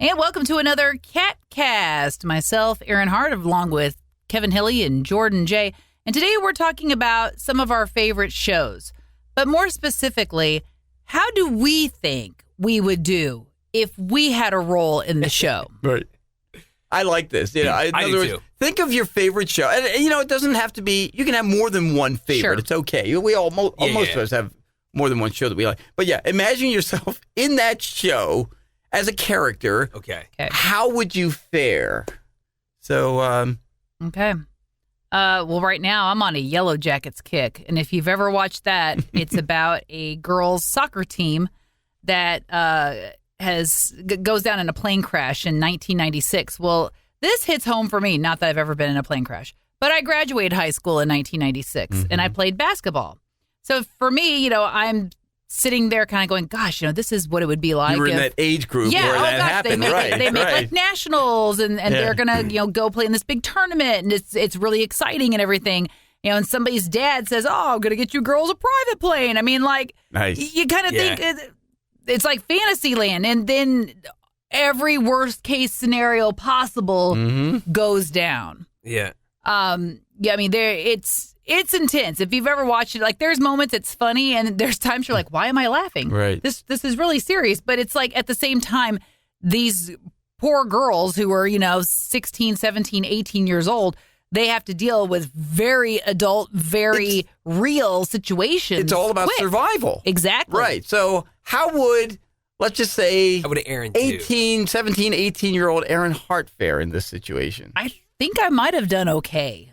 And welcome to another KATcast. Myself, Aaron Hart, along with Kevin Hilly and Jordan J. And today we're talking about some of our favorite shows. But more specifically, how do we think we would do if we had a role in the show? Right. I like this. You know, in I other do words, too. think of your favorite show. And, it doesn't have to be, you can have more than one favorite. Sure. It's okay. We all, most of us have more than one show that we like. But yeah, imagine yourself in that show as a character. Okay. How would you fare? So, Okay. Well, right now I'm on a Yellow Jackets kick. And if you've ever watched that, it's about a girls' soccer team that goes down in a plane crash in 1996. Well, this hits home for me. Not that I've ever been in a plane crash, but I graduated high school in 1996 and I played basketball. So for me, I'm sitting there kind of going, gosh, this is what it would be like. you were in if- that age group where that happened. They make right. like nationals and they're going to, go play in this big tournament and it's really exciting and everything. And somebody's dad says, oh, I'm going to get you girls a private plane. I mean, like, Nice. you kind of think it's like Fantasyland. And then every worst case scenario possible goes down. Yeah. I mean, it's intense. If you've ever watched it, like there's moments it's funny and there's times you're like, why am I laughing? Right. This is really serious. But it's like at the same time, these poor girls who are, 16, 17, 18 years old, they have to deal with very adult, very real situations. It's all about survival. Exactly. Right. So how would, let's just say, How would Aaron do? 18-year-old Aaron Hart fare in this situation? I think I might have done okay.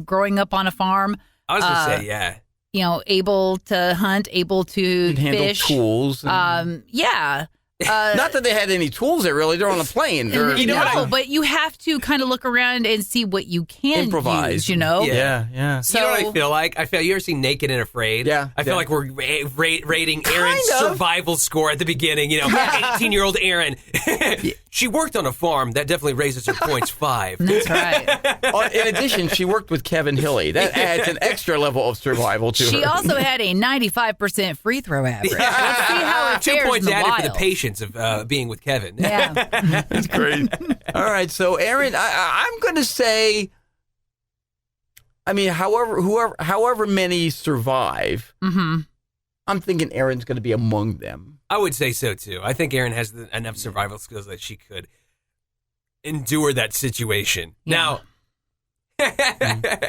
Growing up on a farm. I was going to say, yeah. Able to hunt, able to You'd handle fish. tools. Yeah. Not that they had any tools there, really. They're on a plane. But you have to kind of look around and see what you can improvise. use, Yeah. So, You know what I feel like? You ever seen Naked and Afraid? Yeah. I feel like we're rating Aaron's Kind of. survival score at the beginning. 18-year-old Aaron. She worked on a farm. That definitely raises her points 5. That's right. In addition, she worked with Kevin Hilly. That adds an extra level of survival to her. She also had a 95% free throw average. Let's see how it 2 fares points in the added wild. for the patience of being with Kevin. Yeah. That's great. All right, so Aaron, I'm going to say, I mean, however many survive, I'm thinking Aaron's going to be among them. I would say so, too. I think Aaron has enough survival skills that she could endure that situation. Yeah.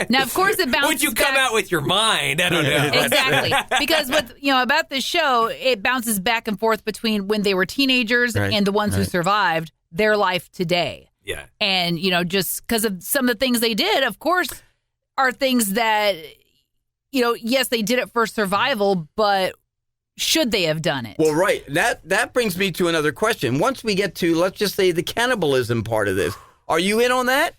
Now, of course, it bounces Would you come back. out with your mind? I don't know. Exactly. Because about this show, it bounces back and forth between when they were teenagers and the ones who survived their life today. Yeah. And, just because of some of the things they did, of course, are things that, yes, they did it for survival, but should they have done it? Well, right. That brings me to another question. Once we get to, let's just say, the cannibalism part of this, are you in on that?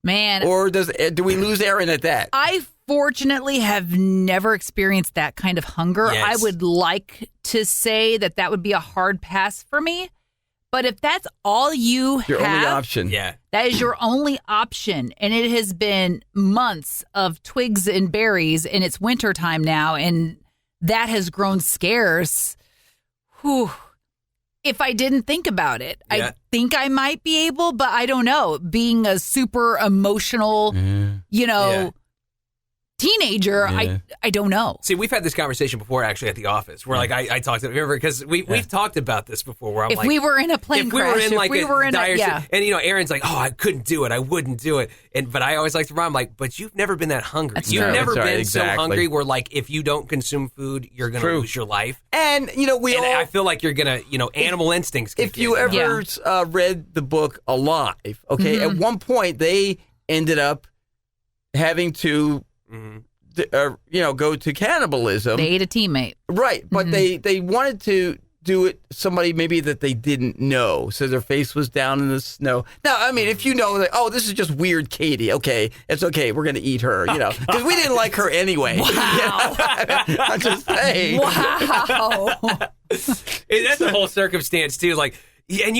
Man. Or do we lose Aaron at that? I fortunately have never experienced that kind of hunger. Yes. I would like to say that would be a hard pass for me. But if that's all you Your have, only option. Yeah. that is your only option. And it has been months of twigs and berries, and it's wintertime now, and that has grown scarce. Whew. If I didn't think about it, I think I might be able, but I don't know. Being a super emotional, teenager, I don't know. See, we've had this conversation before, actually, at the office, where I talked to, remember, because we've talked about this before, where I'm If we were in a plane crash, if we were in dire yeah. and Aaron's like, oh, I couldn't do it, I wouldn't do it, but I always like to remind him, like, but you've never been that hungry. That's You've true. never That's right, been exactly. so hungry where, like, if you don't consume food, you're going to lose your life. And, I feel like you're going to, animal instincts. If you ever read the book Alive, okay, at one point they ended up having to, go to cannibalism. They ate a teammate. Right, but they wanted to do it somebody maybe that they didn't know, so their face was down in the snow. Now, I mean, if you know that, oh, this is just weird Katie, okay, it's okay, we're going to eat her, because we didn't like her anyway. Wow. I'm just saying. Wow. That's the whole circumstance, too. Like, and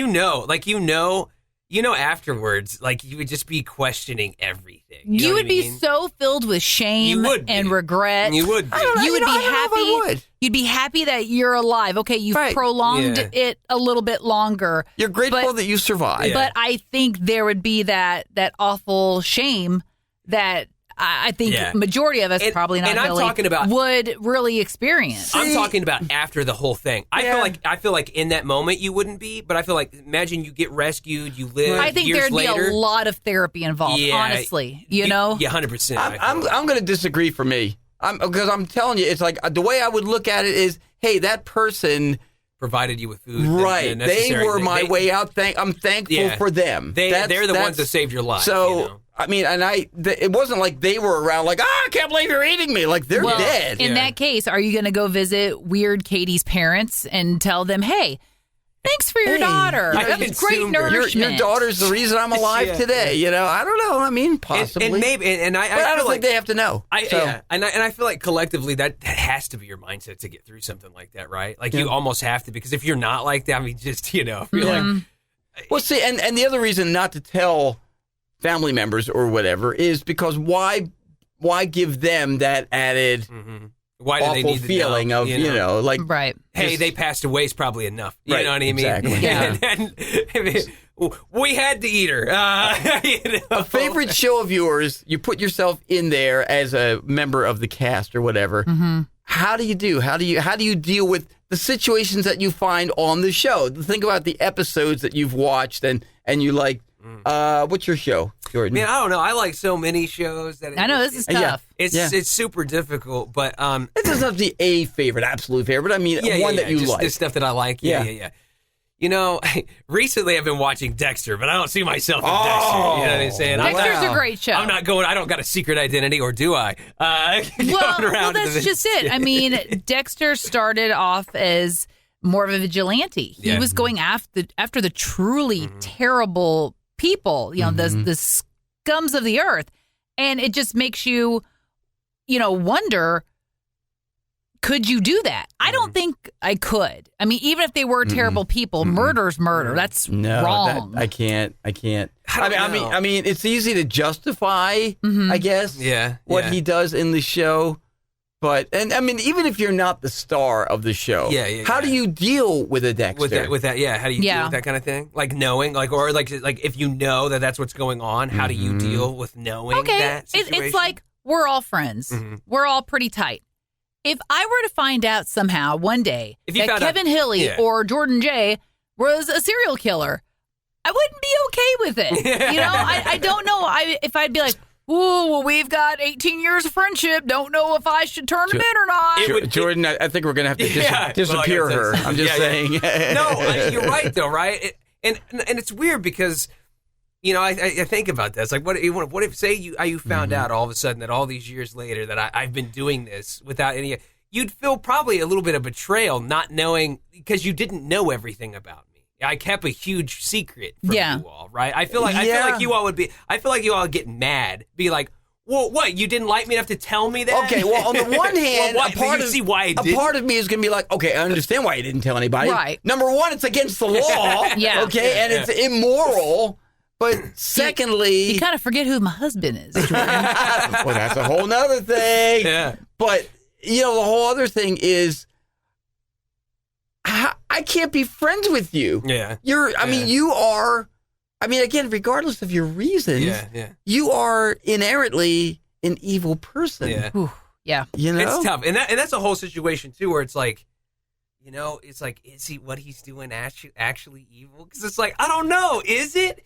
afterwards, like, you would just be questioning everything. You know would what I be mean? so filled with shame You would be. and regret. You would be. You would be I don't know if I happy. would. You'd be happy that you're alive. Okay, you've Right. prolonged Yeah. it a little bit longer. You're grateful But- that you survived. Yeah. But I think there would be that awful shame that I think Yeah. majority of us, And- probably not and I'm Billy, talking about- would really experience. I'm talking about after the whole thing. Yeah. I feel like in that moment you wouldn't be, but I feel like imagine you get rescued, you live. I think years there'd later, be a lot of therapy involved, Yeah. honestly. You know? Yeah, 100%. I'm going to disagree for me. Because I'm telling you, it's like the way I would look at it is, hey, that person, provided you with food. right? the They necessary were thing. my way out. I'm thankful Yeah. for them. They're the ones that saved your life. So. you know? I mean, and it wasn't like they were around like, I can't believe you're eating me. Like, they're Well, dead. in Yeah. that case, are you going to go visit Weird Katie's parents and tell them, hey, thanks for your Hey, daughter. I That was great consumed her. Your nourishment. daughter's the reason I'm alive Yeah. today. You know, I don't know. I mean, possibly. And maybe, and I but I feel don't like think they have to know. So, Yeah, and I feel like collectively that has to be your mindset to get through something like that, right? Like you almost have to, because if you're not like that, I mean, just if you're like, Well, see, and the other reason not to tell family members or whatever is because why give them that added why do they awful need to feeling know, of, you know, like, Right. hey, just- they passed away is probably enough. You Right, know what I mean? exactly. Yeah. and, I mean, we had to eat her. You know? a favorite show of yours, you put yourself in there as a member of the cast or whatever. How do you do? How do you deal with the situations that you find on the show? Think about the episodes that you've watched and you like. What's your show, Jordan? Man, I don't know. I like so many shows that I know, this is tough. Yeah. It's super difficult, but It doesn't have to be a favorite, absolute favorite. I mean, one that you just like. the stuff that I like. Yeah. You know, recently I've been watching Dexter, but I don't see myself in Dexter. You know what I'm saying? Dexter's a great show. I'm not going. I don't got a secret identity, or do I? Well, that's just it. I mean, Dexter started off as more of a vigilante. He Yeah. was going after the truly terrible people, you know, the scums of the earth. And it just makes you, wonder, could you do that? I don't think I could. I mean, even if they were terrible people, murder's murder. That's wrong. I can't. I don't know. I mean, it's easy to justify, I guess, what he does in the show. But I mean, even if you're not the star of the show, how do you deal with a Dexter? with that? Yeah, how do you deal with that kind of thing? Like knowing, or if you know that that's what's going on, how do you deal with knowing that situation? It's like we're all friends. We're all pretty tight. If I were to find out somehow one day If you that found out- Kevin Hilly or Jordan Jay was a serial killer, I wouldn't be okay with it. I don't know if I'd be like, ooh, well, we've got 18 years of friendship. Don't know if I should turn him in or not. Jordan, I think we're going to have to Yeah, disappear well, her. I'm just saying. No, you're right though, right? And it's weird because I think about that. It's like what if say you found out all of a sudden that all these years later that I've been doing this without any. You'd feel probably a little bit of betrayal not knowing because you didn't know everything about me. I kept a huge secret from you all, right? I feel like you all would be. I feel like you all would get mad, be like, "Well, what? You didn't like me enough to tell me that?" Okay, well, on the one hand, a part of me is going to be like, okay, I understand why you didn't tell anybody. Right. Number one, it's against the law. Yeah. Okay, and it's immoral. But secondly, You kind of forget who my husband is. well, that's a whole nother thing. Yeah. But the whole other thing is, I can't be friends with you. Yeah. You are. I mean, again, regardless of your reasons, you are inherently an evil person. Yeah. Whew, yeah. It's tough, and that's a whole situation too, where it's like, it's like, is what he's doing actually evil? Because it's like, I don't know, is it?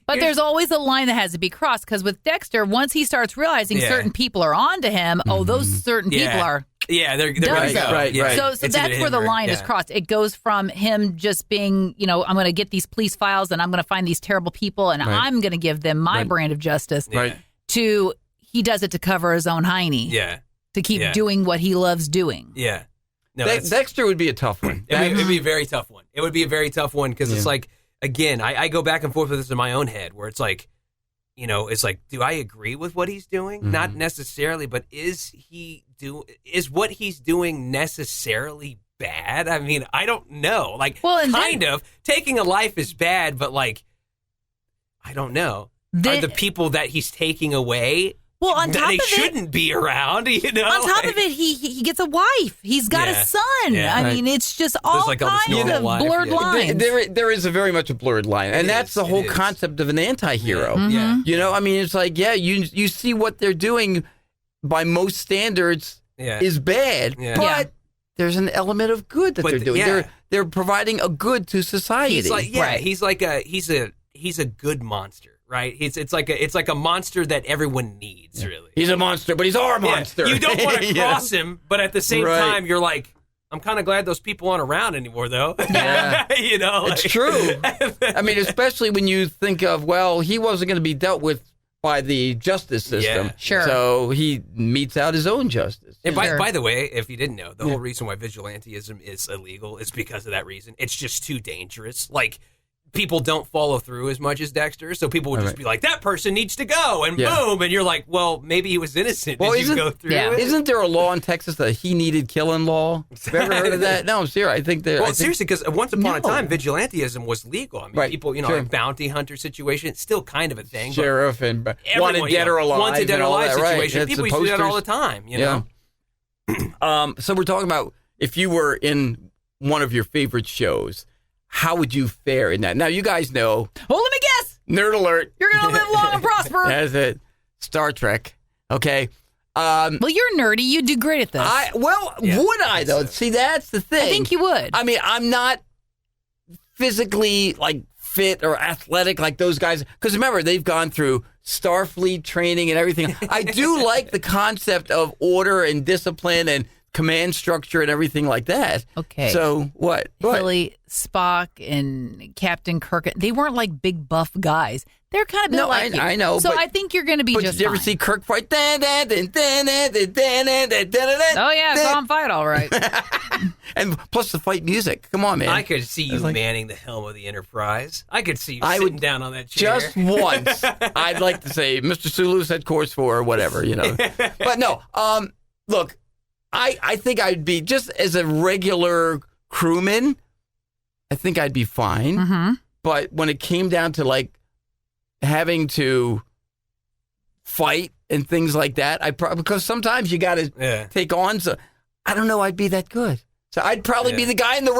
But there's always a line that has to be crossed because with Dexter, once he starts realizing certain people are onto him, those certain people are. Yeah, they're Done. ready to go. Right. Yeah. So It's that's either where him the or- line is crossed. It goes from him just being, I'm going to get these police files and I'm going to find these terrible people and I'm going to give them my brand of justice. Right. To he does it to cover his own hiney. Yeah. To keep doing what he loves doing. Yeah. No, Dexter would be a tough one. It'd be a very tough one. It would be a very tough one because it's like, again, I go back and forth with this in my own head where it's like, it's like, do I agree with what he's doing? Not necessarily, but is what he's doing necessarily bad? I mean, I don't know. Like, Well, and kind of taking a life is bad, but like, I don't know. The- Are the people that he's taking away? Well, on that top they of it, shouldn't be around. You know, on top of it, he gets a wife. He's got a son. Yeah. I mean, it's just all like all this kinds normal of life, blurred yeah. lines. There is a very much a blurred line, and that's the whole concept of an anti-hero. Yeah. You know, I mean, it's like, you see what they're doing by most standards is bad, Yeah. but Yeah. there's an element of good that they're doing. They're providing a good to society. He's like, Right. he's a good monster. Right, it's like a monster that everyone needs. Really, He's a monster, but he's our monster. You don't want to cross him, but at the same Right. time, you're like, I'm kind of glad those people aren't around anymore, though. Yeah. You know, It's true. I mean, especially when you think of, well, he wasn't going to be dealt with by the justice system. Yeah. Sure. So he metes out his own justice. And Sure. by the way, if you didn't know, the whole reason why vigilantism is illegal is because of that reason. It's just too dangerous. Like, people don't follow through as much as Dexter, so people would just be like, that person needs to go, and boom, and you're like, well, maybe he was innocent. Well, Did you go through it? Isn't there a law in Texas, that he needed killing law? Have you ever heard of that? No, I'm serious. I think there. Well, seriously, because once upon a time, vigilantism was legal. I mean, Right, people, sure. a bounty hunter situation, it's still kind of a thing. Sheriff and Everyone, wanted dead or alive. wanted dead and or all alive that, right. situation. It's People the used to do that all the posters. time, you know? So we're talking about, if you were in one of your favorite shows, how would you fare in that? Now, you guys know, Well, let me guess. nerd alert. You're going to live long and prosper. That's it. Star Trek. Okay. Well, you're nerdy. You'd do great at this. Would I, though? See, that's the thing. I think you would. I mean, I'm not physically like fit or athletic like those guys. Because remember, they've gone through Starfleet training and everything. I do like the concept of order and discipline and command structure and everything like that. Okay. So what? Billy, Spock, and Captain Kirk, they weren't like big buff guys. They're kind of built like you. I know. So but, I think you're going to be but just did you ever fine. see Kirk fight? Oh Yeah, I saw him fight all right. And plus the fight music. Come on, man. I could see you manning the helm of the Enterprise. I could see you I sitting would down on that chair. just once. I'd like to say, Mr. Sulu said course 4 or whatever, you know. But no, look, I think I'd be, just as a regular crewman, I think I'd be fine. Mm-hmm. But when it came down to like having to fight and things like that, because sometimes you got to take on. So I don't know. I'd be that good. So I'd probably be the guy in the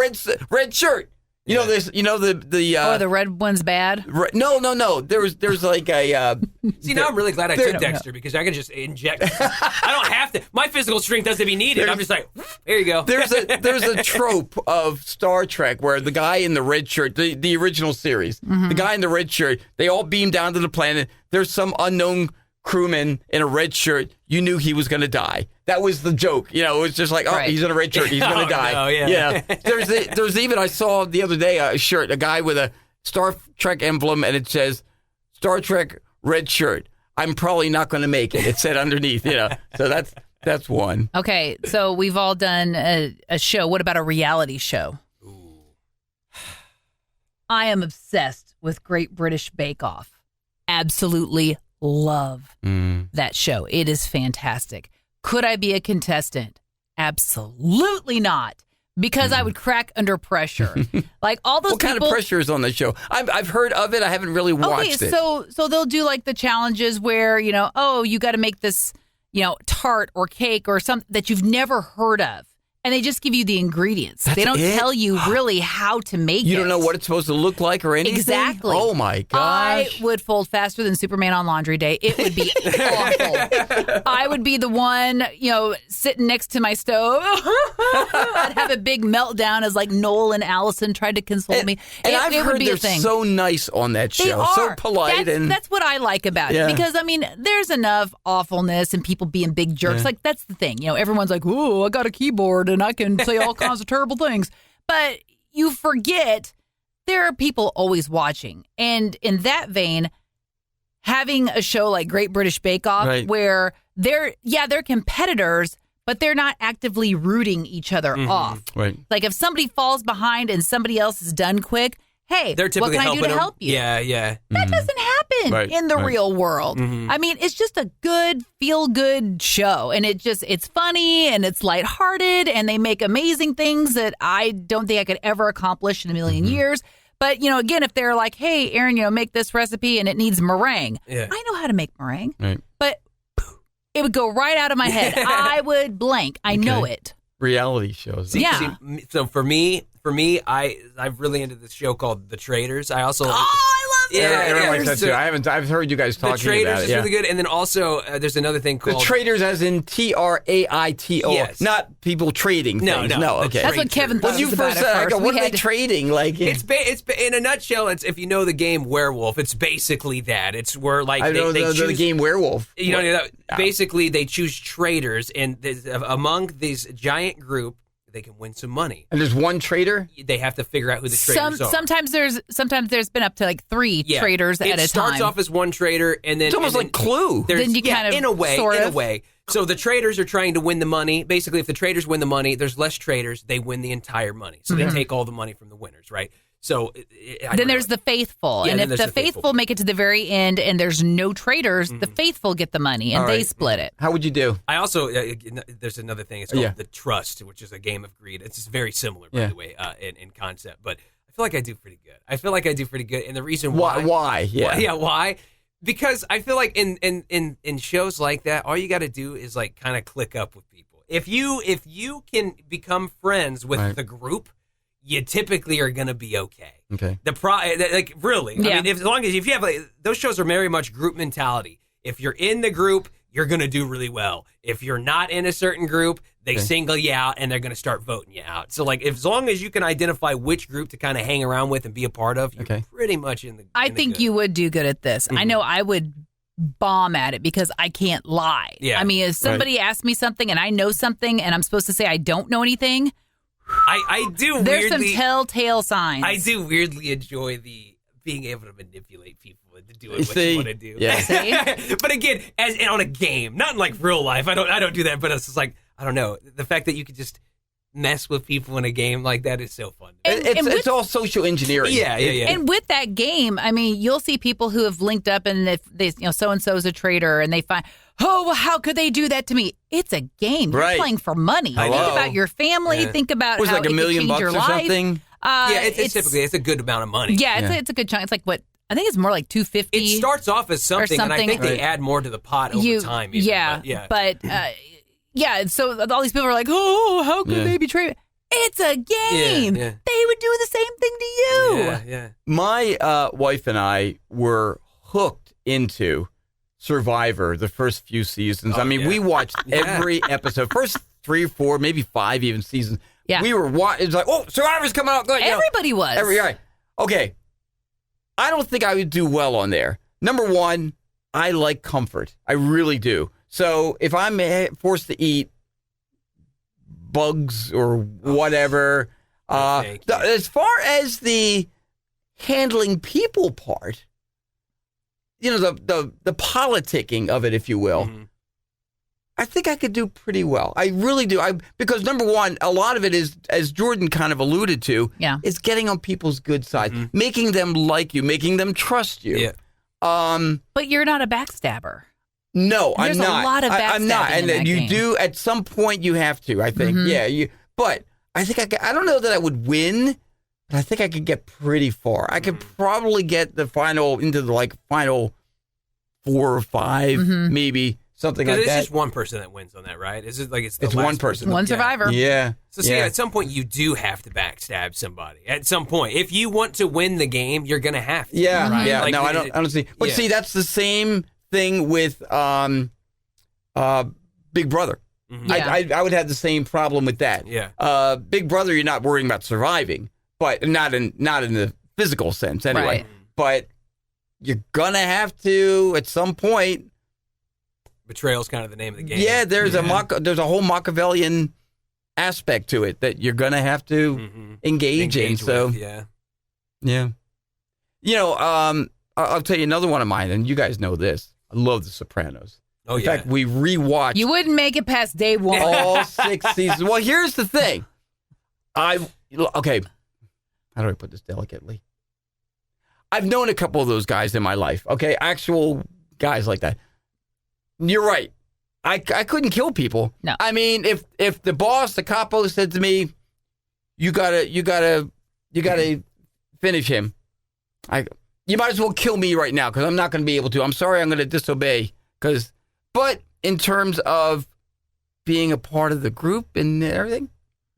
red shirt. You know this. You know the the red one's bad. No. There's like a. See, now I'm really glad I took Dexter because I can just inject. I don't have to. My physical strength doesn't be needed. I'm just like, here you go. There's a trope of Star Trek where the guy in the red shirt, the original series, the guy in the red shirt, they all beam down to the planet. There's some unknown crewman in a red shirt. You knew he was going to die. That was the joke. You know, it was just like, Right. He's in a red shirt. He's going to die. No, yeah. There's even, I saw the other day a guy with a Star Trek emblem, and it says, Star Trek red shirt. I'm probably not going to make it. It said underneath, you know. So that's one. Okay, so we've all done a show. What about a reality show? Ooh. I am obsessed with Great British Bake Off. Absolutely love that show. It is fantastic. Could I be a contestant? Absolutely not. Because I would crack under pressure. Like all those What kind of pressure is on the show? I've heard of it. I haven't really watched it. So they'll do like the challenges where, you got to make this, tart or cake or something that you've never heard of. And they just give you the ingredients. They don't tell you really how to make it. You don't know what it's supposed to look like or anything? Exactly. Oh, my gosh. I would fold faster than Superman on laundry day. It would be awful. I would be the one, sitting next to my stove. I'd have a big meltdown as like Noel and Allison tried to console me. And I've it would heard be they're a thing. so nice on that show. They are. So polite. That's what I like about it. Because, there's enough awfulness and people being big jerks. Like, that's the thing. Everyone's like, ooh, I got a keyboard and I can say all kinds of terrible things. But you forget there are people always watching. And in that vein, having a show like Great British Bake Off where they're competitors, but they're not actively rooting each other off. Right. Like if somebody falls behind and somebody else is done quick, hey, They're what typically can I do to helping help them. you? Yeah. That doesn't happen in the real world. It's just a good, feel-good show. And it's funny and it's lighthearted and they make amazing things that I don't think I could ever accomplish in a million years. But, again, if they're like, hey, Aaron, make this recipe and it needs meringue. Yeah. I know how to make meringue. Right. But it would go right out of my head. I would blank. I know it. Reality shows. Yeah. So for me, I'm really into this show called The Traders. I also I love Yeah, that. Everyone likes that too. I've heard you guys The talking Traders about it. is really good, and then also there's another thing The called traders, as in TRAITO, Yes. not people trading things. No, No, the okay. That's what Kevin thought When you it was about first said, at I first. go, what We are they had to- trading? Like, It's in a nutshell. It's if you know the game Werewolf. It's basically that. It's where like I know they the choose game Werewolf. basically they choose traders, and among these giant group, they can win some money. And there's one trader? They have to figure out who the traders are. Sometimes there's been up to like 3 traders at a time. It starts off as one trader, and then It's almost like Clue. Then you kind of in a way. sort of. So the traders are trying to win the money. Basically, if the traders win the money, there's less traders. They win the entire money. So they take all the money from the winners, right? So then there's the faithful, Yeah, and then if there's the the faithful faithful make it to the very end and there's no traders, the faithful get the money and All they right. split it. How would you do? I also there's another thing. It's called Yeah. the Trust, which is a game of greed. It's just very similar, by Yeah. the way, in concept. But I feel like I do pretty good. And the reason Why? Yeah. why? Because I feel like in shows like that, all you got to do is like kind of click up with people. If you can become friends with Right. the group, you typically are going to be okay. Okay. Like really, Yeah. I mean, as long as if you have those shows are very much group mentality. If you're in the group, you're going to do really well. If you're not in a certain group, they single you out and they're going to start voting you out. So like, as long as you can identify which group to kind of hang around with and be a part of, you're pretty much in the. I think you would do good at this. I know I would bomb at it because I can't lie. Yeah. I mean, if somebody asks me something and I know something and I'm supposed to say I don't know anything, I do. there's weirdly, some telltale signs. I do weirdly enjoy the being able to manipulate people into doing what See? you want to do. Yeah. See? But again, as on a game, not in like real life. I don't do that. But it's just like I don't know. The fact that you could just mess with people in a game like that is so fun. And with- It's all social engineering. Yeah. And with that game, I mean, you'll see people who have linked up and if they, so and so's a trader and they find, oh, well, how could they do that to me? It's a game. You're Right. playing for money. Hello. Think about your family. Yeah. Think about It was how like it $1 million could change your or life. something. Yeah, it's typically a good amount of money. Yeah, it's a good chunk. It's like what I think it's more like $250. It starts off as something, and I think they Right. add more to the pot over time. Even, but so all these people are like, oh, how could Yeah. they be trading? It's a game. Yeah. They would do the same thing to you. Yeah. My wife and I were hooked into Survivor the first few seasons. Oh, I mean, yeah. we watched every episode, first 3 or 4, maybe 5 even seasons. Yeah. We were it's like, oh, Survivor's coming out. Good. Everybody was. Right. Okay. I don't think I would do well on there. Number one, I like comfort. I really do. So if I'm forced to eat bugs or whatever, thank you. as far as the handling people part, the politicking of it, if you will, Mhm. I think I could do pretty well. I really do. Because number one, a lot of it is, as Jordan kind of alluded to, is getting on people's good side, making them like you, making them trust you. Yeah. But you're not a backstabber. No, There's I'm not. a lot of I'm not. backstabbing And in then that you game. do at some point. You have to. I think. Yeah. But I think I don't know that I would win, but I think I could get pretty far. I could probably get into the final 4 or 5, maybe something like Because that. it's just one person that wins on that, right? Is it like it's It's last one person. One Yeah. survivor. Yeah. So see, yeah. at some point you do have to backstab somebody. At some point, if you want to win the game, you're gonna have to. Yeah, right? yeah. Like, No, I don't see. But yeah. see, that's the same thing with Big Brother. Mhm. Yeah. I would have the same problem with that. Yeah. Big Brother, you're not worrying about surviving, but not in the physical sense anyway. Right. But you're gonna have to at some point. Betrayal's kind of the name of the game. Yeah, there's a whole Machiavellian aspect to it that you're gonna have to Mhm. engage in. So with, yeah. yeah, I'll tell you another one of mine, and you guys know this. I love The Sopranos. Oh In yeah. fact, we rewatched You wouldn't make it past day one. all 6 seasons. Well, here's the thing. Okay, how do I put this delicately? I've known a couple of those guys in my life. Okay, actual guys like that. You're right. I couldn't kill people. No. I mean, if the boss, the capo, said to me, "You gotta finish him," You might as well kill me right now because I'm not going to be able to. I'm sorry, I'm going to disobey. But in terms of being a part of the group and everything,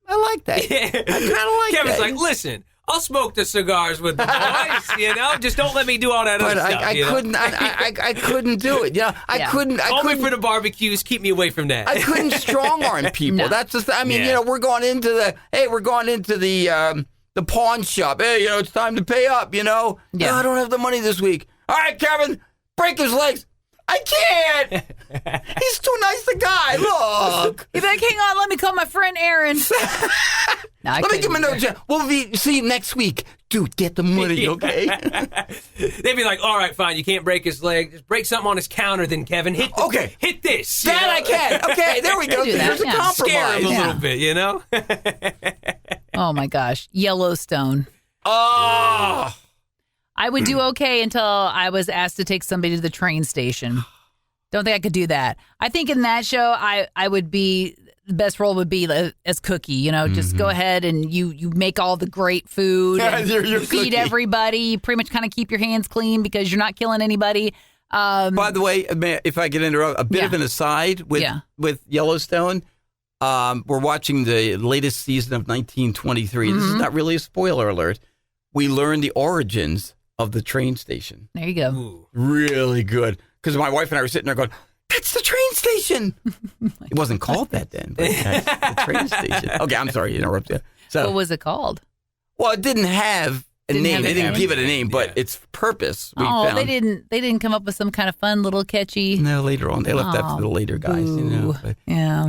I like that. Yeah. I kind of like Kevin's that. like, listen, I'll smoke the cigars with the boys, just don't let me do all that other stuff. I couldn't do it. I couldn't. Call me for the barbecues. Keep me away from that. I couldn't strong arm people. No. That's just. We're going into the pawn shop. Hey, it's time to pay up. Yeah. No, I don't have the money this week. All right, Kevin, break his legs. I can't. He's too nice a guy. Look. He'd be like, hang on, let me call my friend Aaron. No, Let me give him another chance. We'll see you next week. Dude, get the money, okay? They'd be like, all right, fine, you can't break his leg. Just break something on his counter then, Kevin. Hit this. That I can. Okay, there we go. do that, There's a yeah. compromise. Scare him a little bit, Oh, my gosh. Yellowstone. Oh. I would do okay until I was asked to take somebody to the train station. Don't think I could do that. I think in that show, I would be, the best role would be as Cookie, just go ahead and you make all the great food. And you're feed Cookie. everybody. You pretty much kind of keep your hands clean because you're not killing anybody. By the way, if I could interrupt, a bit of an aside with Yellowstone. We're watching the latest season of 1923. This is not really a spoiler alert. We learn the origins of the train station. There you go. Ooh. Really good. Because my wife and I were sitting there going, that's the train station. It wasn't called that then, but that's the train station. Okay, I'm sorry to interrupt you. So, What was it called? well, it didn't have a Didn't name. have a They didn't name. give it a name, but Yeah. its purpose we Oh, found. they didn't come up with some kind of fun little catchy. No, later on. They left that for the later guys, Boo. But Yeah.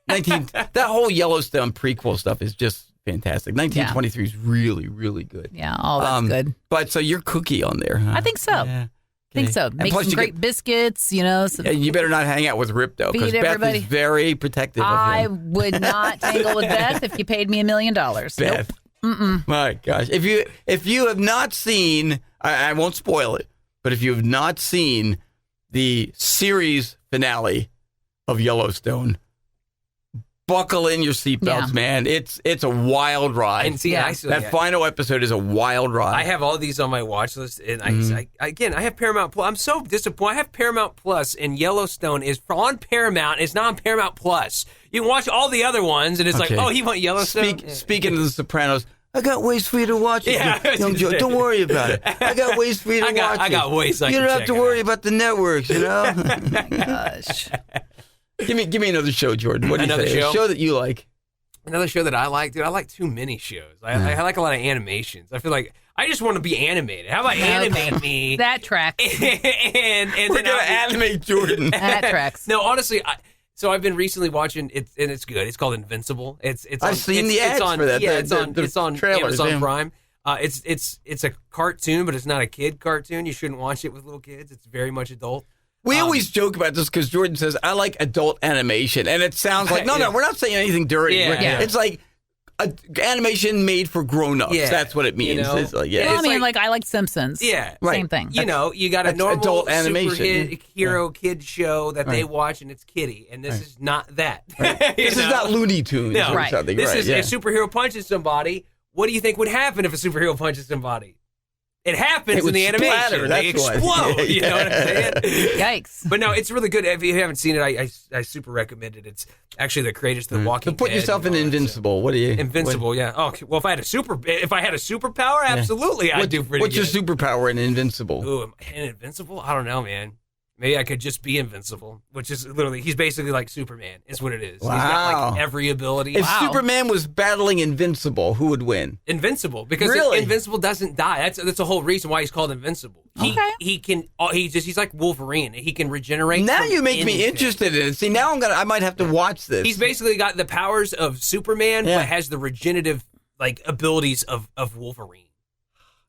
that whole Yellowstone prequel stuff is just fantastic. 1923 is really, really good. Yeah. Oh, that's good. But so you're Cookie on there, huh? I think so. Yeah. I think Okay. so. And Make plus some you great biscuits, some, Yeah, you better not hang out with Rip, though, because Feed Beth everybody. is very protective of I him. would not tangle with Beth if you paid me $1 million. Beth. My gosh. If you have not seen, I won't spoil it, but if you have not seen the series finale of Yellowstone, buckle in your seatbelts, Yeah. man. It's a wild ride. And see, Yeah. That final episode is a wild ride. I have all these on my watch list, and I have Paramount Plus. I'm so disappointed. I have Paramount Plus, and Yellowstone is on Paramount. It's not on Paramount Plus. You can watch all the other ones, and it's Okay. like, oh, you want Yellowstone? Speaking of The Sopranos, I got ways for you to watch it. Yeah, I was Young gonna Joe, say. don't worry about it. I got ways for you to watch it. I got ways I You can don't have check to it worry out. about the networks, Gosh. Give me another show, Jordan. What do you Another say? show? A show that you like. Another show that I like, dude, I like too many shows. I like a lot of animations. I feel like I just want to be animated. How about animate me? That tracks. and We're then going to animate Jordan. That tracks. No, honestly, so I've been recently watching it, and it's good. It's called Invincible. I've seen the ads for that. Yeah, The it's on trailers, Amazon yeah. Prime. It's a cartoon, but it's not a kid cartoon. You shouldn't watch it with little kids. It's very much adult. We always joke about this because Jordan says, I like adult animation. And it sounds like, no, we're not saying anything dirty. Yeah. Yeah. It's like animation made for grown-ups. Yeah. That's what it means. You know? It's like, Well, I It's mean, like- like I like Simpsons. Yeah, Right. Same thing. You know, you got a That's normal adult animation. superhero kid show that they Right. watch, and it's kiddie, and this is not that. This is not Looney Tunes No. or Right. something. This right, is yeah. a superhero punches somebody. What do you think would happen if a superhero punches somebody? It happens It in would the animation. splatter, They that's why. explode. You know what I'm saying? Yikes. But no, it's really good. If you haven't seen it, I super recommend it. It's actually the creators of The Walking So put Dead yourself and in all that stuff. Invincible. What do you? Invincible, yeah. Oh, well, if I had a superpower, absolutely, I'd do pretty What's good. your superpower in Invincible? Ooh, and Invincible? I don't know, man. Maybe I could just be invincible, which is literally, he's basically like Superman, is what it is. He's got Wow. like every ability. If Wow. Superman was battling Invincible, who would win? Invincible, because Really? Invincible doesn't die. That's the whole reason why he's called Invincible. Okay. He's like Wolverine. He can regenerate. Now from you make me anything. interested in it. See, now I might have to watch this. He's basically got the powers of Superman, Yeah. but has the regenerative abilities of Wolverine.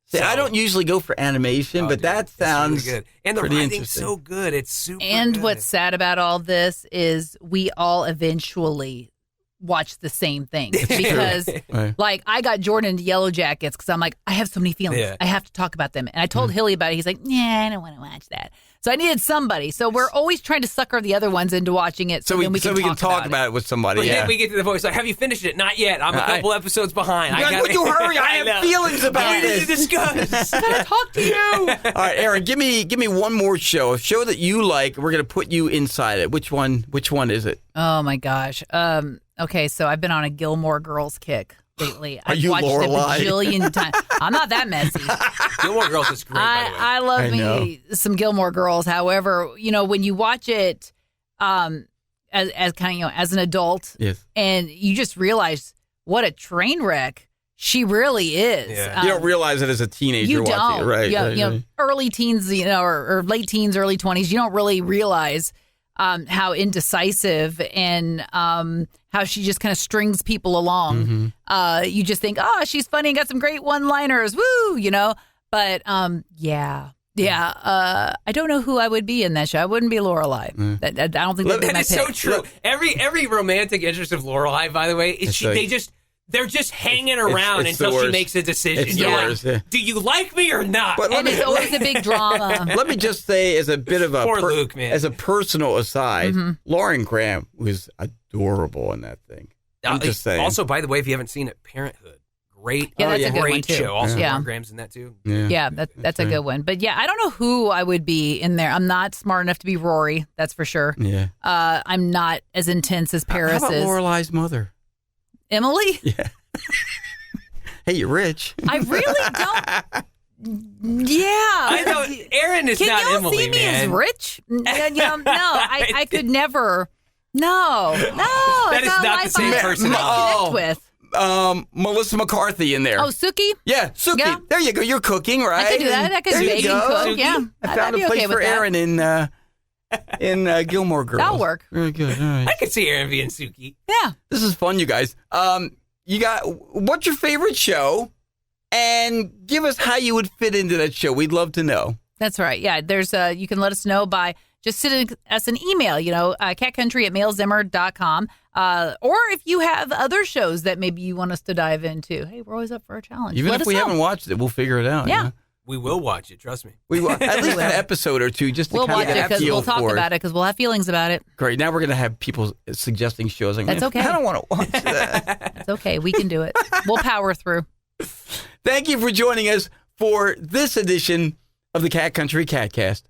See, So- I don't usually go for animation, Oh, but dude, that it's really sounds good. And the pretty writing's interesting. so good. It's super And good. what's sad about all this is we all eventually watch the same things because, Right. like, I got Jordan into Yellow Jackets because I'm like, I have so many feelings. Yeah. I have to talk about them. And I told Hilly about it. He's like, yeah, I don't want to watch that. So I needed somebody. So we're always trying to sucker the other ones into watching it. So then we can talk about it with somebody. But Yeah. then we get to the voice like, have you finished it? Not yet. I'm a couple episodes behind. You're like, would you hurry? I have know. feelings about We need this. to discuss. I gotta talk to you. All right, Aaron, give me one more show. A show that you like. We're going to put you inside it. Which one is it? Oh my gosh. Okay, so I've been on a Gilmore Girls kick lately. I've you watched it a Lorelai? bajillion times. I'm not that messy. Gilmore Girls is great, by the way. I love I me some Gilmore Girls. However, when you watch it as kind of as an adult, Yes. and you just realize what a train wreck she really is. Yeah. You don't realize it as a teenager You watching don't. it, right? Yeah, right. early teens, or late teens, early 20s. You don't really realize how indecisive and how she just kind of strings people along. You just think, oh, she's funny and got some great one-liners, woo, But yeah. I don't know who I would be in that show. I wouldn't be Lorelai. I don't think that'd be That my is pick. so true. Every romantic interest of Lorelai, by the way, is they're just hanging around it's the until she worst. makes a decision. It's the You're like, worst, yeah. do you like me or not? But And it's always a big drama. let me just say, as a bit of a Poor Luke, man. as a personal aside, Lauren Graham was adorable in that thing. I'm just saying. Also, by the way, if you haven't seen it, Parenthood, great, Yeah, that's a good one, great too. show. Also, Yeah. Lauren Graham's in that too. Yeah, that's a good one. But yeah, I don't know who I would be in there. I'm not smart enough to be Rory, that's for sure. Yeah. I'm not as intense as Paris How about is. Lorelai's mother? Emily? Yeah. Hey, you're rich. I really don't. Yeah. I know Aaron is Can not y'all Emily, see me man. as rich? No, I could never. No, That it's is not the life same I person. connect Oh. with. Melissa McCarthy in there. Oh, Suki? Yeah, Suki. Yeah. There you go. You're cooking, right? I could do that. I could There you bake and go. cook. Yeah, I I'd found be a place okay for with that. Aaron in Gilmore Girls. That'll work. Very good. All right. I could see Aaron being Suki. Yeah. This is fun, you guys. You got what's your favorite show? And give us how you would fit into that show. We'd love to know. That's right. Yeah, there's you can let us know by just sending us an email, catcountry@mailzimmer.com. Or if you have other shows that maybe you want us to dive into. Hey, we're always up for a challenge. Even Let if us we know. haven't watched it, we'll figure it out. Yeah. We will watch it. Trust me. We at least an episode or two just to We'll kind watch of it get a because feel we'll talk for about it because we'll have feelings about it. Great. Now we're going to have people suggesting shows. Like, That's man, okay. I don't want to watch that. It's okay. We can do it. We'll power through. Thank you for joining us for this edition of the Cat Country KATcast.